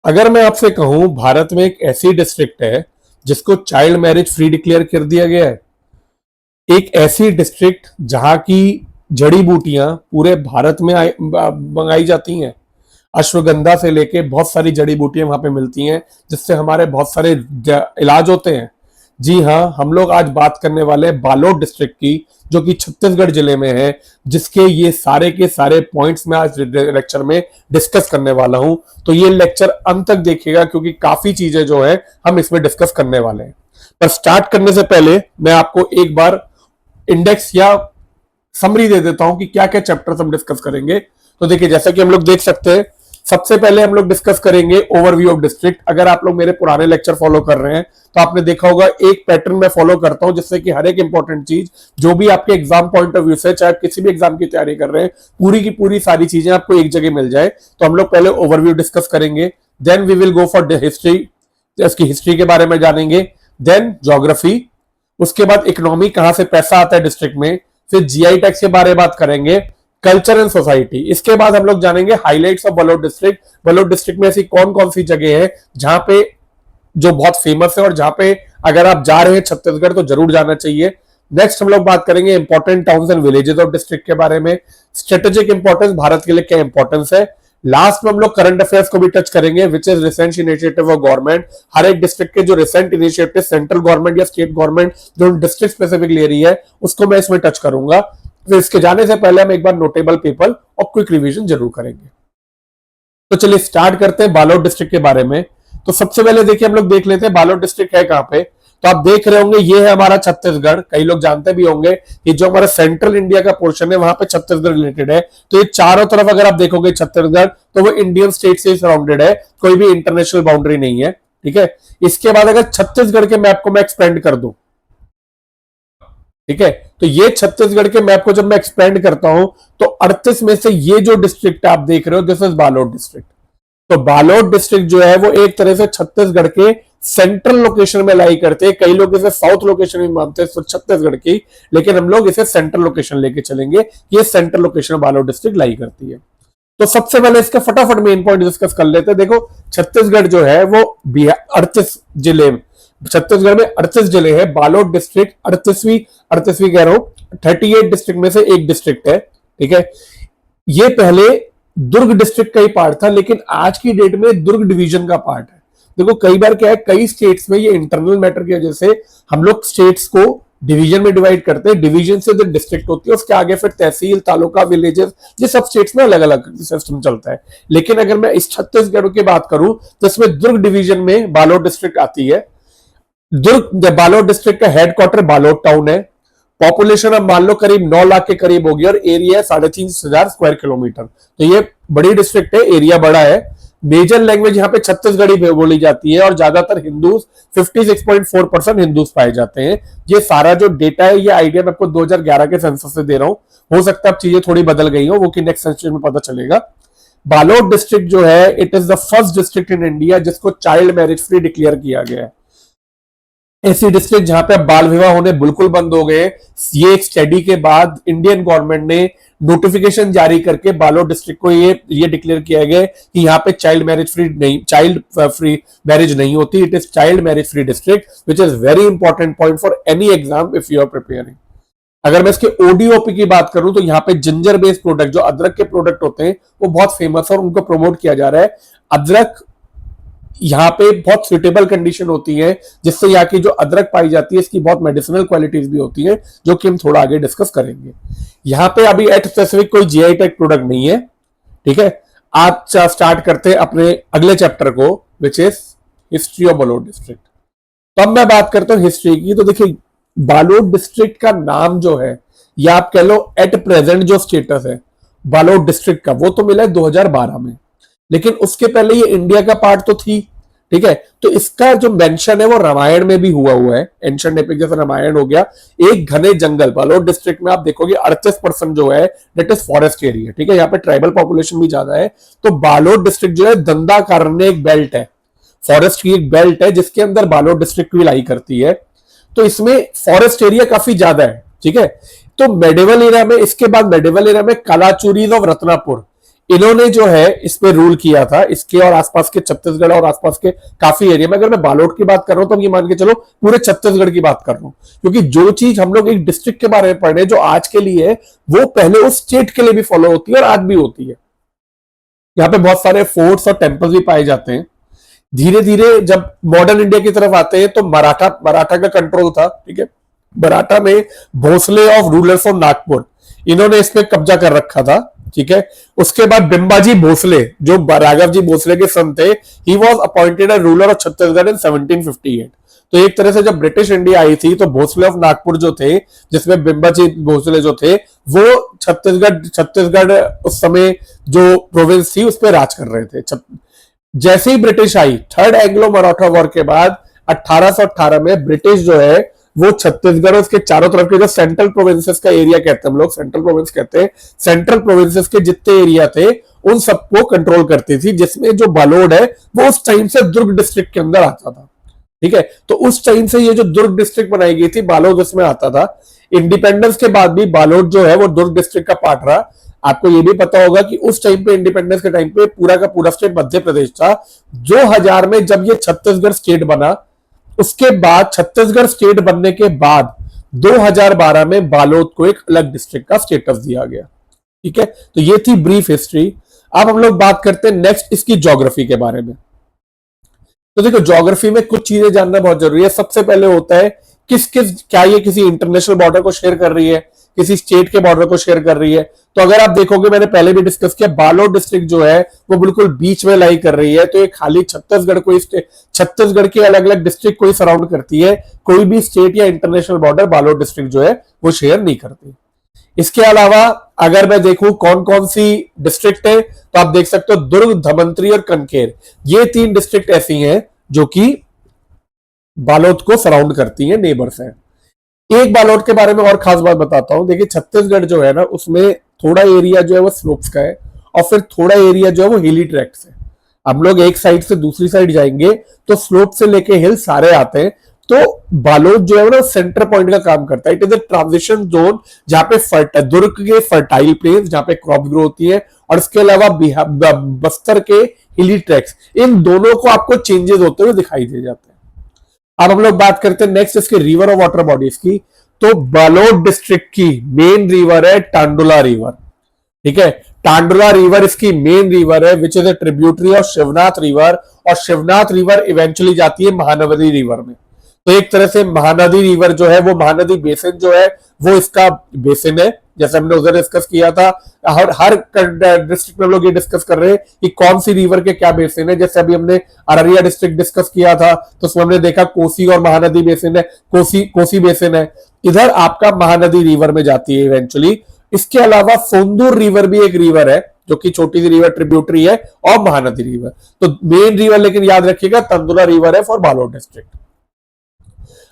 अगर मैं आपसे कहूं भारत में एक ऐसी डिस्ट्रिक्ट है जिसको चाइल्ड मैरिज फ्री डिक्लेयर कर दिया गया है। एक ऐसी डिस्ट्रिक्ट जहां की जड़ी बूटियां पूरे भारत में मंगाई जाती हैं। अश्वगंधा से लेके बहुत सारी जड़ी बूटियां वहां पे मिलती हैं जिससे हमारे बहुत सारे इलाज होते हैं। जी हाँ, हम लोग आज बात करने वाले हैं बालोद डिस्ट्रिक्ट की, जो कि छत्तीसगढ़ जिले में है, जिसके ये सारे के सारे पॉइंट्स में आज लेक्चर में डिस्कस करने वाला हूं। तो ये लेक्चर अंत तक देखिएगा क्योंकि काफी चीजें जो है हम इसमें डिस्कस करने वाले हैं। पर स्टार्ट करने से पहले मैं आपको एक बार इंडेक्स या समरी दे देता हूं कि क्या क्या चैप्टर्स हम डिस्कस करेंगे। तो देखिए, जैसा कि हम लोग देख सकते हैं, सबसे पहले हम लोग डिस्कस करेंगे ओवरव्यू ऑफ डिस्ट्रिक्ट। अगर आप लोग मेरे पुराने लेक्चर फॉलो कर रहे हैं तो आपने देखा होगा एक पैटर्न मैं फॉलो करता हूं जिससे कि हर एक इंपॉर्टेंट चीज जो भी आपके एग्जाम पॉइंट ऑफ व्यू से, चाहे आप किसी भी एग्जाम की तैयारी कर रहे हैं, पूरी की पूरी सारी चीजें आपको एक जगह मिल जाए। तो हम लोग पहले ओवरव्यू डिस्कस करेंगे, then we will go for history, इसकी हिस्ट्री के बारे में जानेंगे, देन ज्योग्राफी, उसके बाद इकोनॉमी, कहां से पैसा आता है डिस्ट्रिक्ट में, फिर जीआई टैक्स के बारे में बात करेंगे, कल्चर एंड सोसाइटी। इसके बाद हम लोग जानेंगे highlights of Balod district. Balod district में ऐसी कौन कौन सी जगह है जहां पे जो बहुत फेमस है और जहां पे अगर आप जा रहे हैं छत्तीसगढ़ तो जरूर जाना चाहिए। नेक्स्ट हम लोग बात करेंगे important towns and villages of district के बारे में, स्ट्रेटेजिक इंपॉर्टेंस, भारत के लिए क्या इंपॉर्टेंस है। लास्ट में हम लोग करंट अफेयर्स को भी टच करेंगे, which is recent initiative of government. हर एक डिस्ट्रिक्ट के जो रिसेंट इनिशिएटिव सेंट्रल गवर्नमेंट या स्टेट गवर्नमेंट जो डिस्ट्रिक्ट स्पेसिफिक ले रही है उसको मैं इसमें टच करूंगा। तो इसके जाने से पहले हम एक बार नोटेबल पीपल और क्विक रिवीजन जरूर करेंगे। तो चलिए स्टार्ट करते हैं बालोद डिस्ट्रिक्ट के बारे में। तो सबसे पहले देखिए, हम लोग देख लेते हैं बालोद डिस्ट्रिक्ट है कहां पे। तो आप देख रहे होंगे ये है हमारा छत्तीसगढ़। कई लोग जानते भी होंगे कि जो हमारा सेंट्रल इंडिया का पोर्शन है वहां पे छत्तीसगढ़ रिलेटेड है। तो ये चारों तरफ अगर आप देखोगे छत्तीसगढ़, तो वो इंडियन स्टेट से सराउंडेड है, कोई भी इंटरनेशनल बाउंड्री नहीं है। ठीक है, इसके बाद अगर छत्तीसगढ़ के मैप को मैं एक्सपेंड कर दूं, ठीक है, तो ये छत्तीसगढ़ के मैप को जब मैं एक्सपेंड करता हूं तो 38 में से ये जो डिस्ट्रिक्ट आप देख रहे हो, दिस इज बालोद डिस्ट्रिक्ट। तो बालोद डिस्ट्रिक्ट जो है वो एक तरह से छत्तीसगढ़ के सेंट्रल लोकेशन में लाई करते हैं। कई लोग इसे साउथ लोकेशन भी मानते हैं छत्तीसगढ़ की, लेकिन हम लोग इसे सेंट्रल लोकेशन लेके चलेंगे। ये सेंट्रल लोकेशन बालोद डिस्ट्रिक्ट लाई करती है। तो सबसे पहले इसका फटाफट मेन पॉइंट डिस्कस कर लेते हैं। देखो, छत्तीसगढ़ जो है वो 38 जिले, छत्तीसगढ़ में 38 जिले हैं। बालोद डिस्ट्रिक्ट 38वीं कह रहा हूं, 38 डिस्ट्रिक्ट में से एक डिस्ट्रिक्ट है। ठीक है, ये पहले दुर्ग डिस्ट्रिक्ट का ही पार्ट था, लेकिन आज की डेट में दुर्ग डिवीजन का पार्ट है। देखो, कई बार क्या है, कई स्टेट्स में ये इंटरनल मैटर की वजह से हम लोग स्टेट्स को डिवीजन में डिवाइड करते हैं। डिवीजन से जो डिस्ट्रिक्ट होती है उसके आगे फिर तहसील, तालुका, विलेजेस, ये सब स्टेट्स में अलग अलग सिस्टम चलता है। लेकिन अगर मैं इस छत्तीसगढ़ की बात करूं तो इसमें दुर्ग डिवीजन में बालोद डिस्ट्रिक्ट आती है। दुर्ग बालोद डिस्ट्रिक्ट का हेडक्वार्टर बालोद टाउन है। पॉपुलेशन अब मान लो करीब 9 लाख के करीब होगी और एरिया है 3,500 स्क्वायर किलोमीटर। तो ये बड़ी डिस्ट्रिक्ट है, एरिया बड़ा है। मेजर लैंग्वेज यहाँ पे छत्तीसगढ़ी बोली जाती है और ज्यादातर हिंदूज 56.4% हिंदूज पाए जाते हैं। ये सारा जो डेटा है, ये आइडिया मैं आपको 2011 के सेंसस से दे रहा हूं। हो सकता है अब चीजें थोड़ी बदल गई हो, वो कि नेक्स्ट सेंसस में पता चलेगा। बालोद डिस्ट्रिक्ट जो है, it is the first district in India जिसको चाइल्ड मैरिज फ्री डिक्लेयर किया गया है। ऐसी डिस्ट्रिक्ट जहां पे बाल विवाह होने बिल्कुल बंद हो गए। ये एक स्टडी के बाद इंडियन गवर्नमेंट ने नोटिफिकेशन जारी करके बालोद डिस्ट्रिक्ट को ये डिक्लेयर किया गया कि यहाँ पे चाइल्ड फ्री मैरिज नहीं होती। It is child marriage free district, which is very important point for any exam if you are preparing. अगर मैं इसके ओडीओपी की बात करूं तो यहाँ पे जिंजर बेस्ड प्रोडक्ट, जो अदरक के प्रोडक्ट होते हैं, वो बहुत फेमस है और उनको प्रमोट किया जा रहा है। अदरक यहाँ पे बहुत सुटेबल कंडीशन होती है जिससे यहाँ की जो अदरक पाई जाती है इसकी बहुत मेडिसिनल क्वालिटीज भी होती है, जो कि हम थोड़ा आगे डिस्कस करेंगे। यहाँ पे अभी एट स्पेसिफिक कोई जीआई टैग प्रोडक्ट नहीं है। ठीक है, आज स्टार्ट करते हैं अपने अगले चैप्टर को, which is history of Balod district. तो अब मैं बात करता हूँ हिस्ट्री की। तो देखिए, बालोद डिस्ट्रिक्ट का नाम जो है, या आप कह लो एट प्रेजेंट जो स्टेटस है बालोद डिस्ट्रिक्ट का, वो तो मिला है 2012 में, लेकिन उसके पहले ये इंडिया का पार्ट तो थी। ठीक है, तो इसका जो मेंशन है वो रामायण में भी हुआ है। एंशिएंट एपिक जैसे रामायण हो गया। एक घने जंगल, बालोद डिस्ट्रिक्ट में आप देखोगे 38% जो है दैट इज फॉरेस्ट एरिया। ठीक है, यहाँ पे ट्राइबल पॉपुलेशन भी ज्यादा है। तो बालोद डिस्ट्रिक्ट जो है दंडाकारण्य एक बेल्ट है, फॉरेस्ट की एक बेल्ट है जिसके अंदर बालोद डिस्ट्रिक्ट भी लाई करती है। तो इसमें फॉरेस्ट एरिया काफी ज्यादा है। ठीक है, तो मेडिवल एरिया में, इसके बाद मेडिवल एरिया में कालाचूरीज ऑफ रत्नापुर, इन्होंने जो है इस पे रूल किया था, इसके और आसपास के छत्तीसगढ़ और आसपास के काफी एरिया में। अगर मैं बालोद की बात कर रहा हूं तो ये मान के चलो पूरे छत्तीसगढ़ की बात कर रहा हूं, क्योंकि जो चीज हम लोग एक डिस्ट्रिक्ट के बारे में पढ़ रहे हैं जो आज के लिए है, वो पहले उस स्टेट के लिए भी फॉलो होती है और आज भी होती है। यहाँ पे बहुत सारे फोर्ट्स और टेम्पल्स भी पाए जाते हैं। धीरे धीरे जब मॉडर्न इंडिया की तरफ आते हैं तो मराठा मराठा का कंट्रोल था, ठीक है। मराठा में Bhonsle of rulers of Nagpur, इन्होंने इस पे कब्जा कर रखा था, ठीक है। उसके बाद बिंबाजी भोसले जो राघव जी भोसले के सन थे, he was appointed as ruler of Chhattisgarh in 1758। तो एक तरह से जब ब्रिटिश इंडिया आई थी तो भोसले ऑफ नागपुर जो थे, जिसमें बिंबाजी भोसले जो थे, वो छत्तीसगढ़ उस समय जो प्रोविंस थी उस पर राज कर रहे थे। जैसे ही ब्रिटिश आई, थर्ड एंग्लो मराठा वॉर के बाद 1818 में ब्रिटिश जो है वो छत्तीसगढ़ उसके चारों तरफ के जो सेंट्रल प्रोविंसेस का एरिया कहते हैं, हम लोग सेंट्रल प्रोविंस कहते हैं, सेंट्रल प्रोविंसेस के जितने एरिया थे उन सबको कंट्रोल करती थी, जिसमें जो बालोद है वो उस टाइम से दुर्ग डिस्ट्रिक्ट के अंदर आता था, ठीक है। तो उस टाइम से ये जो दुर्ग डिस्ट्रिक्ट बनाई गई थी, बालोद उसमें आता था। इंडिपेंडेंस के बाद भी बालोद जो है वो दुर्ग डिस्ट्रिक्ट का पार्ट रहा। आपको ये भी पता होगा कि उस टाइम पे, इंडिपेंडेंस के टाइम पे, पूरा का पूरा स्टेट मध्य प्रदेश था। 2000 में जब ये छत्तीसगढ़ स्टेट बना, उसके बाद छत्तीसगढ़ स्टेट बनने के बाद 2012 में बालोद को एक अलग डिस्ट्रिक्ट का स्टेटस दिया गया, ठीक है। तो ये थी ब्रीफ हिस्ट्री। अब हम लोग बात करते हैं नेक्स्ट इसकी ज्योग्राफी के बारे में। तो देखो, ज्योग्राफी में कुछ चीजें जानना बहुत जरूरी है। सबसे पहले होता है क्या ये किसी इंटरनेशनल बॉर्डर को शेयर कर रही है, किसी स्टेट के बॉर्डर को शेयर कर रही है। तो अगर आप देखोगे, मैंने पहले भी डिस्कस किया, बालोद डिस्ट्रिक्ट जो है वो बिल्कुल बीच में लाई कर रही है। तो ये खाली छत्तीसगढ़ को, छत्तीसगढ़ के अलग अलग डिस्ट्रिक्ट को ही सराउंड करती है, कोई भी स्टेट या इंटरनेशनल बॉर्डर बालोद डिस्ट्रिक्ट जो है वो शेयर नहीं करती। इसके अलावा अगर मैं देखूं कौन कौन सी डिस्ट्रिक्ट है, तो आप देख सकते हो दुर्ग, धमंतरी और कनकेर, ये 3 डिस्ट्रिक्ट ऐसी हैं जो कि बालोद को सराउंड करती हैं, नेबर्स हैं। एक बालोद के बारे में और खास बात बताता हूं। देखिए, छत्तीसगढ़ जो है ना, उसमें थोड़ा एरिया जो है वो स्लोप्स का है और फिर थोड़ा एरिया जो है वो हिली ट्रैक्ट्स है। हम लोग एक साइड से दूसरी साइड जाएंगे तो स्लोप से लेके हिल सारे आते हैं। तो बालोद जो है ना सेंटर पॉइंट का काम करता है। It is a transition zone जहां पे दुर्ग के फर्टाइल प्लेन्स जहां पे क्रॉप ग्रो होती है, और इसके अलावा बस्तर के हिली ट्रैक्स, इन दोनों को आपको चेंजेस होते हुए दिखाई दे जाते हैं। अब हम लोग बात करते हैं नेक्स्ट इसके रिवर और वाटर बॉडीज की। तो बालोद डिस्ट्रिक्ट की मेन रिवर है टांडुला रिवर, ठीक है। टांडुला रिवर इसकी मेन रिवर है, which is a tributary of Shivnath river, और शिवनाथ रिवर इवेंचुअली जाती है महानदी रिवर में। तो एक तरह से महानदी रिवर जो है वो, महानदी बेसिन जो है वो इसका बेसिन है, जैसे हमने उधर डिस्कस किया था। हर डिस्ट्रिक्ट में हम लोग ये डिस्कस कर रहे हैं कि कौन सी रिवर के क्या बेसिन है। जैसे अभी हमने अररिया डिस्ट्रिक्ट डिस्कस किया था तो उसमें हमने देखा कोसी और महानदी बेसिन है, कोसी बेसिन है, इधर आपका महानदी रिवर में जाती है इवेंचुअली। इसके अलावा सोंदूर रिवर भी एक रिवर है जो कि छोटी सी रिवर ट्रिब्यूटरी है और महानदी रिवर। तो मेन रिवर लेकिन याद रखिएगा तंदुला रिवर है फॉर बालोद डिस्ट्रिक्ट।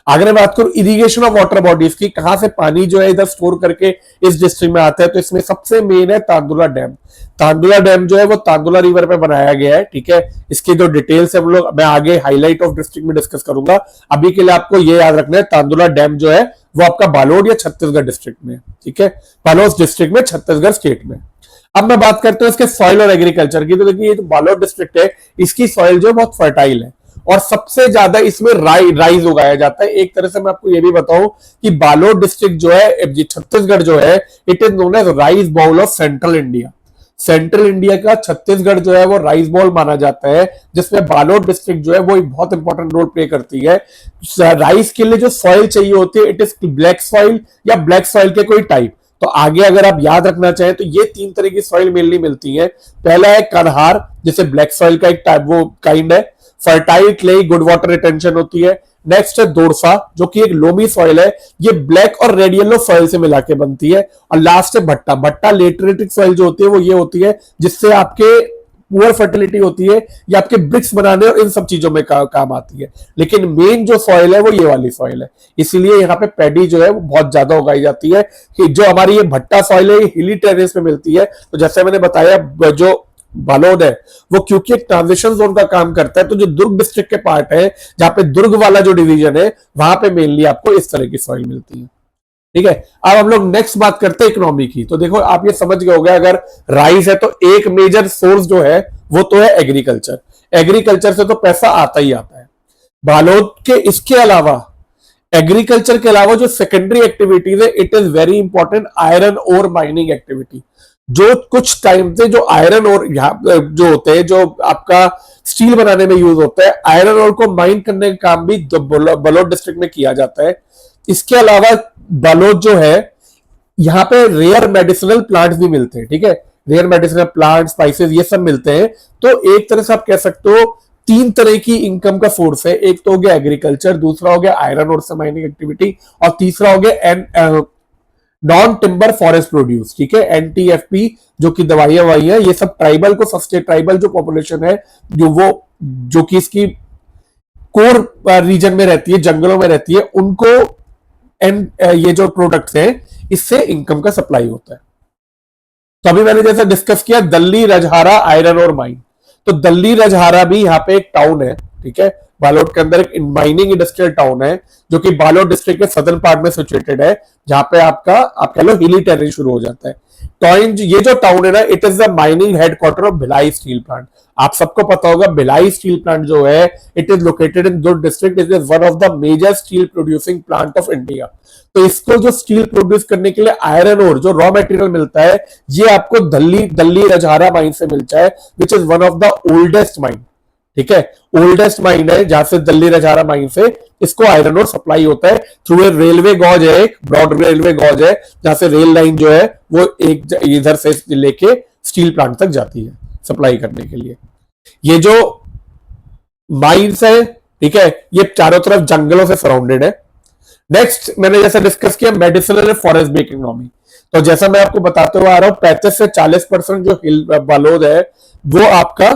अगर मैं बात करूं इरिगेशन ऑफ वाटर बॉडीज की, कहां से पानी जो है इधर स्टोर करके इस डिस्ट्रिक्ट में आता है, तो इसमें सबसे मेन है तांदुला डैम। तांदुला डैम जो है वो तांदुला रिवर पे बनाया गया है, ठीक है। इसकी जो डिटेल्स है हम लोग, मैं आगे हाईलाइट ऑफ डिस्ट्रिक्ट में डिस्कस करूंगा। अभी के लिए आपको ये याद रखना है, तांदुला डैम जो है वो आपका बालोद या छत्तीसगढ़ डिस्ट्रिक्ट में, ठीक है, बालोद डिस्ट्रिक्ट में, छत्तीसगढ़ स्टेट में। अब मैं बात करता हूं इसके सॉइल और एग्रीकल्चर की। तो देखिए, ये जो बालोद डिस्ट्रिक्ट है इसकी सॉइल जो है बहुत फर्टाइल है और सबसे ज्यादा इसमें राइस उगाया जाता है। एक तरह से मैं आपको ये भी बताऊं कि बालोद डिस्ट्रिक्ट जो है, छत्तीसगढ़ जो है, it is known as rice bowl of central India. Central India का छत्तीसगढ़ जो है वो राइस बाउल माना जाता है, जिसमें बालोद डिस्ट्रिक्ट जो है वो एक बहुत इंपॉर्टेंट रोल प्ले करती है। राइस के लिए जो सॉइल चाहिए होती है, इट इज ब्लैक सॉइल या ब्लैक सॉइल के कोई टाइप। तो आगे अगर आप याद रखना चाहें तो ये 3 तरह की सॉइल मेनली मिलती है। पहला है कन्हार, जिसे ब्लैक सॉइल का एक टाइप वो काइंड है। Fertile clay, good water retention होती है। नेक्स्ट है दोरसा, जो कि एक लोमी सॉइल है, ये ब्लैक और रेड येलो सॉइल से मिला के बनती है। और लास्ट है भट्टा। भट्टा लेटरेटिक सॉइल जो होती है वो ये होती है जिससे आपके पुअर फर्टिलिटी होती है, ये आपके ब्रिक्स बनाने और इन सब चीजों में काम आती है। लेकिन मेन जो सॉइल है वो ये वाली सॉइल है, इसीलिए यहाँ पे पैडी जो है वो बहुत ज्यादा उगाई जाती है। जो हमारी ये भट्टा सॉइल है ये हिली टेरेस में मिलती है। तो जैसे मैंने बताया, जो बालोद है वो क्योंकि एक ट्रांजिशन जोन का काम करता है, तो जो दुर्ग डिस्ट्रिक्ट के पार्ट है, जहां पे दुर्ग वाला जो डिवीजन है, वहां पे मेनली आपको इस तरह की सॉइल मिलती है। ठीक है। अब हम लोग नेक्स्ट बात करते हैं इकोनॉमी की। तो देखो आप ये समझ गए होंगे, अगर राइस है तो एक मेजर सोर्स जो है वो तो है एग्रीकल्चर। एग्रीकल्चर से तो पैसा आता ही आता है। बालोद के इसके अलावा, एग्रीकल्चर के अलावा जो सेकेंडरी एक्टिविटीज है, it is very important iron और माइनिंग एक्टिविटी। जो कुछ टाइम से जो आयरन और जो होते हैं, जो आपका स्टील बनाने में यूज होता है, आयरन और को माइन करने का काम भी बलोद डिस्ट्रिक्ट में किया जाता है। इसके अलावा बालोद जो है, यहाँ पे रेयर मेडिसिनल प्लांट्स भी मिलते हैं। ठीक है, रेयर मेडिसिनल प्लांट, स्पाइसेस, ये सब मिलते हैं। तो एक तरह से आप कह सकते हो तीन तरह की इनकम का सोर्स है। एक तो हो गया एग्रीकल्चर, दूसरा हो गया आयरन और माइनिंग एक्टिविटी, और तीसरा हो गया नॉन टिम्बर फॉरेस्ट प्रोड्यूस। ठीक है, NTFP, जो कि दवाइयां ववाइयां, ये सब ट्राइबल को सस्टेन, ट्राइबल जो पॉपुलेशन है, जो कि इसकी कोर रीजन में रहती है, जंगलों में रहती है, उनको ये जो प्रोडक्ट्स हैं, इससे इनकम का सप्लाई होता है। तो अभी मैंने जैसा डिस्कस किया दल्ली रजहारा आयरन और माइन, तो दल्ली रजहारा भी यहाँ पे एक टाउन है। ठीक है, बालोद के अंदर एक माइनिंग इंडस्ट्रियल टाउन है, जो कि बालोद डिस्ट्रिक्ट के सदर्न पार्ट में सिचुएटेड है, जहां पे आपका आप कह लो हिली टेरेन शुरू हो जाता है। टॉइंज, ये जो टाउन है ना, it is the mining headquarter of Bhilai steel plant. आप सबको पता होगा भिलाई स्टील प्लांट जो है, it is located in Durg district. It is one of the major steel producing plant of India. तो इसको जो स्टील प्रोड्यूस करने के लिए आयरन और जो रॉ मटेरियल मिलता है, ये आपको दल्ली रजहारा माइन से मिलता है, which is one of the oldest mine. ठीक है, ओल्डेस्ट माइन है, जहां से दल्ली रजहारा माइन से इसको आयरन और सप्लाई होता है थ्रू ए रेलवे गॉज है, एक ब्रॉड रेलवे गॉज है, जहां से रेल लाइन जो है वो एक इधर से लेके स्टील प्लांट तक जाती है सप्लाई करने के लिए। ये जो माइंस है, ठीक है, ये चारों तरफ जंगलों से सराउंडेड है। नेक्स्ट मैंने जैसा डिस्कस किया मेडिसिनल फॉरेस्ट बेस्ड इकोनॉमी। तो जैसा मैं आपको बताते हुआ आ रहा हूं, 35 से 40% जो बालोद है वो आपका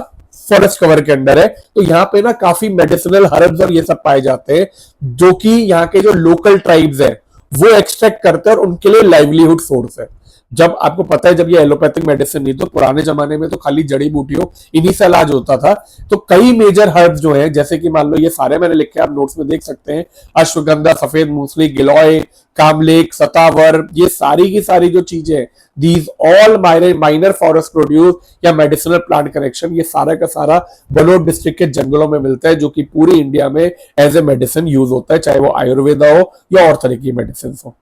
फॉरेस्ट कवर के अंदर है। तो यहाँ पे ना काफी मेडिसिनल हर्ब्स और ये सब पाए जाते हैं, जो कि यहाँ के जो लोकल ट्राइब्स है वो एक्सट्रैक्ट करते हैं और उनके लिए लाइवलीहुड सोर्स है। जब आपको पता है, जब ये एलोपैथिक मेडिसिन नहीं, तो पुराने जमाने में तो खाली जड़ी बूटियों इन्हीं से इलाज होता था। तो कई मेजर हर्ब्स जो हैं, जैसे कि मान लो ये सारे मैंने लिखे, आप नोट्स में देख सकते हैं, अश्वगंधा, सफेद मूसली, गिलोय, कामलेक, सतावर, ये सारी की सारी जो चीजें, these all minor forest produce या मेडिसिनल प्लांट कनेक्शन, ये सारा का सारा बलोद डिस्ट्रिक्ट के जंगलों में मिलता है, जो कि पूरी इंडिया में एज ए मेडिसिन यूज होता है, चाहे वो आयुर्वेदा हो या और तरह की मेडिसिन हो।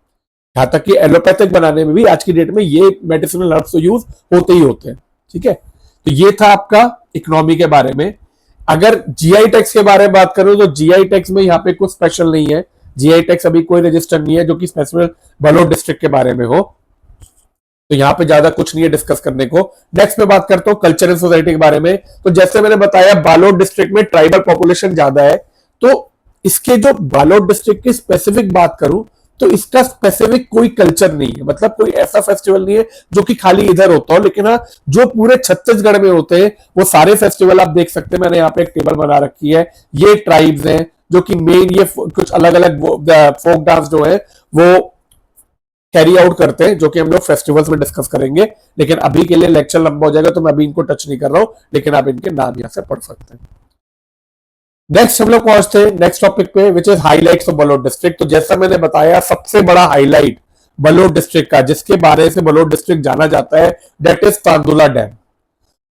यहां तक कि एलोपैथिक बनाने में भी आज की डेट में ये मेडिसिनल हर्ब्स तो यूज होते ही होते हैं। ठीक है, तो ये था आपका इकोनॉमी के बारे में। अगर जीआई टैक्स के बारे में बात करूं तो जीआई टैक्स में यहाँ पे कुछ स्पेशल नहीं है। जीआई टैक्स अभी कोई रजिस्टर नहीं है जो कि स्पेशल बलोद डिस्ट्रिक्ट के बारे में हो, तो यहाँ पे ज्यादा कुछ नहीं है डिस्कस करने को। नेक्स्ट में बात करता हूँ कल्चरल सोसाइटी के बारे में। तो जैसे मैंने बताया बालोद डिस्ट्रिक्ट में ट्राइबल पॉपुलेशन ज्यादा है, तो इसके जो बालोद डिस्ट्रिक्ट की स्पेसिफिक बात करूं तो इसका स्पेसिफिक कोई कल्चर नहीं है, मतलब कोई ऐसा फेस्टिवल नहीं है जो कि खाली इधर होता हो। लेकिन हाँ, जो पूरे छत्तीसगढ़ में होते हैं वो सारे फेस्टिवल आप देख सकते हैं। मैंने यहाँ पे एक टेबल बना रखी है, ये ट्राइब्स हैं जो कि मेन ये कुछ अलग अलग फोक डांस जो है वो कैरी आउट करते हैं, जो कि हम लोग फेस्टिवल्स में डिस्कस करेंगे। लेकिन अभी के लिए लेक्चर लंबा हो जाएगा, तो मैं अभी इनको टच नहीं कर रहा हूं, लेकिन आप इनके नाम यहां से पढ़ सकते हैं। नेक्स्ट हम लोग पहुंचते हैं नेक्स्ट टॉपिक पे, which is highlights of Balod district. तो जैसा मैंने बताया, सबसे बड़ा हाईलाइट बलोद डिस्ट्रिक्ट का, जिसके बारे से बलोद डिस्ट्रिक्ट जाना जाता है, that is Tandula dam.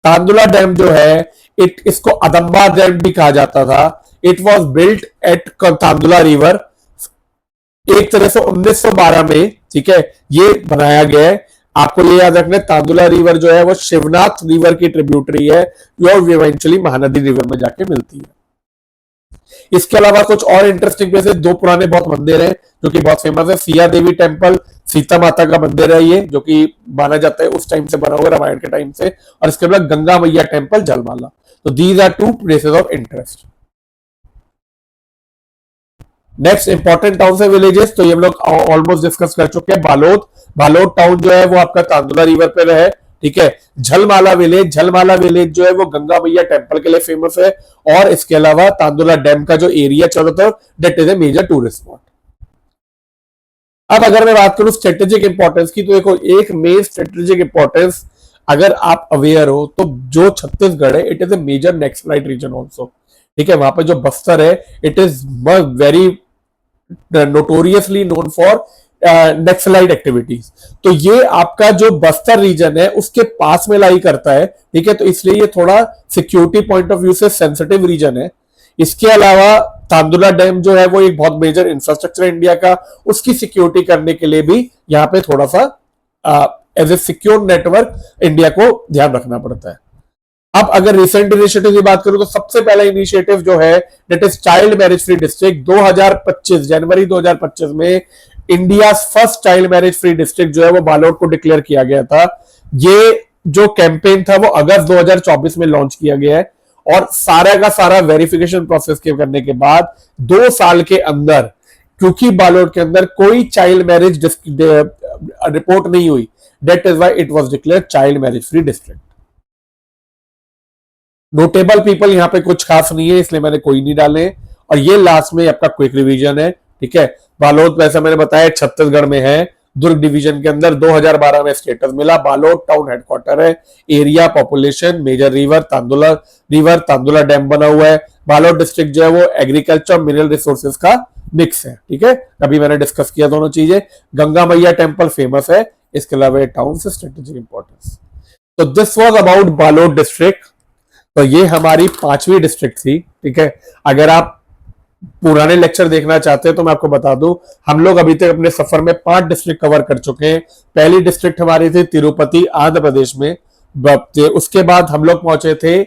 Tandula dam जो है, इसको अदम्बा डैम भी कहा जाता था। It was built at Tandula river, एक तरह से 1912 में। ठीक है, ये बनाया गया है। आपको ये याद रखना है, तांदुला रिवर जो है वो शिवनाथ रिवर की ट्रिब्यूटरी है, और इवेंचुअली महानदी रिवर में जाके मिलती है। इसके अलावा कुछ और इंटरेस्टिंग प्लेसेस, दो पुराने बहुत मंदिर हैं जो कि बहुत फेमस है। सिया देवी टेम्पल, सीता माता का मंदिर है ये, जो कि माना जाता है उस टाइम से बना हुआ, रामायण के टाइम से। और इसके बाद गंगा मैया टेम्पल, जलमाला। तो these are two places of interest. Next important town है विलेजेस, तो ये हम लोग ऑलमोस्ट डिस्कस कर चुके हैं। बालोद टाउन जो है वो आपका तांदुला रिवर पे है। ठीक है, झलमाला विलेज जो है वो गंगा मैया टेम्पल के लिए फेमस है। और इसके अलावा तांदुला डैम का जो एरिया चलो तो that is a major tourist spot. अब अगर मैं बात करूं स्ट्रेटेजिक इंपॉर्टेंस की, तो देखो एक मेन स्ट्रेटेजिक इंपॉर्टेंस, अगर आप अवेयर हो तो जो छत्तीसगढ़ है, it is a major next flight region also. ठीक है, वहां पर जो बस्तर है, it is very notoriously known for naxalite activities. तो ये आपका जो बस्तर रीजन है उसके पास में लाई करता है, ठीक है, तो इसलिए ये थोड़ा सिक्योरिटी पॉइंट ऑफ व्यू से सेंसिटिव रीजन है। इसके अलावा तांदुला डैम जो है वो एक बहुत मेजर इंफ्रास्ट्रक्चर है इंडिया का, उसकी सिक्योरिटी करने के लिए भी यहाँ पे थोड़ा सा as a secure network India को ध्यान रखना पड़ता है। अब अगर रिसेंट इनिशिएटिव की बात करूं तो सबसे पहला इनिशिएटिव जो है that is child marriage free district. 2025 जनवरी 2025 में India first child marriage free district जो है वो बालोद को डिक्लेयर किया गया था। ये जो कैंपेन था वो अगस्त 2024 में लॉन्च किया गया है और सारा का सारा वेरिफिकेशन प्रोसेस के करने के बाद 2 साल के अंदर, क्योंकि बालोद के अंदर कोई चाइल्ड मैरिज रिपोर्ट नहीं हुई, that is why it was declared child marriage free district. Notable people यहाँ पे कुछ खास नहीं है इसलिए मैंने कोई नहीं डाले। और ये लास्ट में आपका क्विक रिवीजन है, ठीक है। बालोद वैसा मैंने बताया छत्तीसगढ़ में है, दुर्ग डिवीजन के अंदर 2012 में स्टेटस मिला। बालोद टाउन हेडक्वार्टर है। Area, population, major river Tandula dam बना हुआ है। बालोद डिस्ट्रिक्ट जो है वो एग्रीकल्चर और मिनरल रिसोर्सेज का मिक्स है, ठीक है, अभी मैंने डिस्कस किया दोनों चीजें। गंगा मैया टेम्पल फेमस है, इसके अलावा टाउन से स्ट्रेटेजिक इंपॉर्टेंस। तो this was about Balod district. तो ये हमारी 5वीं डिस्ट्रिक्ट थी, ठीक है। अगर आप पुराने लेक्चर देखना चाहते हैं तो मैं आपको बता दूं, हम लोग अभी तक अपने सफर में 5 डिस्ट्रिक्ट कवर कर चुके हैं। पहली डिस्ट्रिक्ट हमारी थी तिरुपति, आंध्र प्रदेश में। उसके बाद हम लोग पहुंचे थे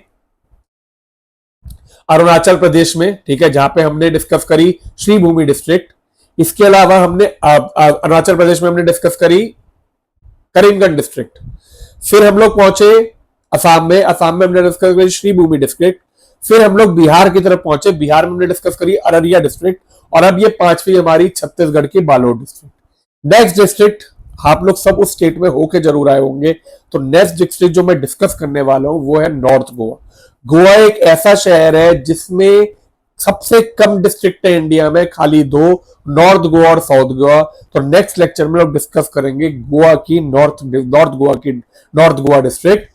अरुणाचल प्रदेश में, ठीक है, जहां पे हमने डिस्कस करी श्रीभूमि डिस्ट्रिक्ट। इसके अलावा हमने अरुणाचल प्रदेश में हमने डिस्कस करी करीमगंज डिस्ट्रिक्ट। फिर हम लोग पहुंचे असम में हमने डिस्कस करी श्रीभूमि डिस्ट्रिक्ट। फिर हम लोग बिहार की तरफ पहुंचे, बिहार में हमने डिस्कस करी अररिया डिस्ट्रिक्ट। और अब ये 5वीं हमारी छत्तीसगढ़ की बालोद डिस्ट्रिक्ट। नेक्स्ट डिस्ट्रिक्ट आप लोग सब उस स्टेट में होके जरूर आए होंगे, तो नेक्स्ट डिस्ट्रिक्ट जो मैं डिस्कस करने वाला हूं वो है नॉर्थ गोवा। गोवा एक ऐसा शहर है जिसमें सबसे कम डिस्ट्रिक्ट है इंडिया में, खाली 2, नॉर्थ गोवा और साउथ गोवा। तो नेक्स्ट लेक्चर में लोग डिस्कस करेंगे गोवा की नॉर्थ गोवा डिस्ट्रिक्ट।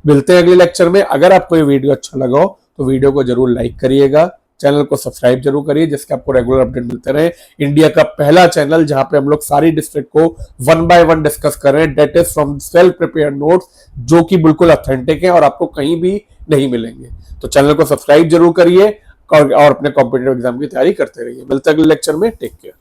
मिलते हैं अगले लेक्चर में। अगर आपको ये वीडियो अच्छा लगा हो तो वीडियो को जरूर लाइक करिएगा, चैनल को सब्सक्राइब जरूर करिए जिससे आपको रेगुलर अपडेट मिलते रहे। इंडिया का पहला चैनल जहां पे हम लोग सारी डिस्ट्रिक्ट को 1 बाय 1 डिस्कस कर रहे हैं, that is from self prepared notes, जो कि बिल्कुल ऑथेंटिक है और आपको कहीं भी नहीं मिलेंगे। तो चैनल को सब्सक्राइब जरूर करिए और अपने कॉम्पिटिटिव एग्जाम की तैयारी करते रहिए। मिलते हैं अगले लेक्चर में। Take care.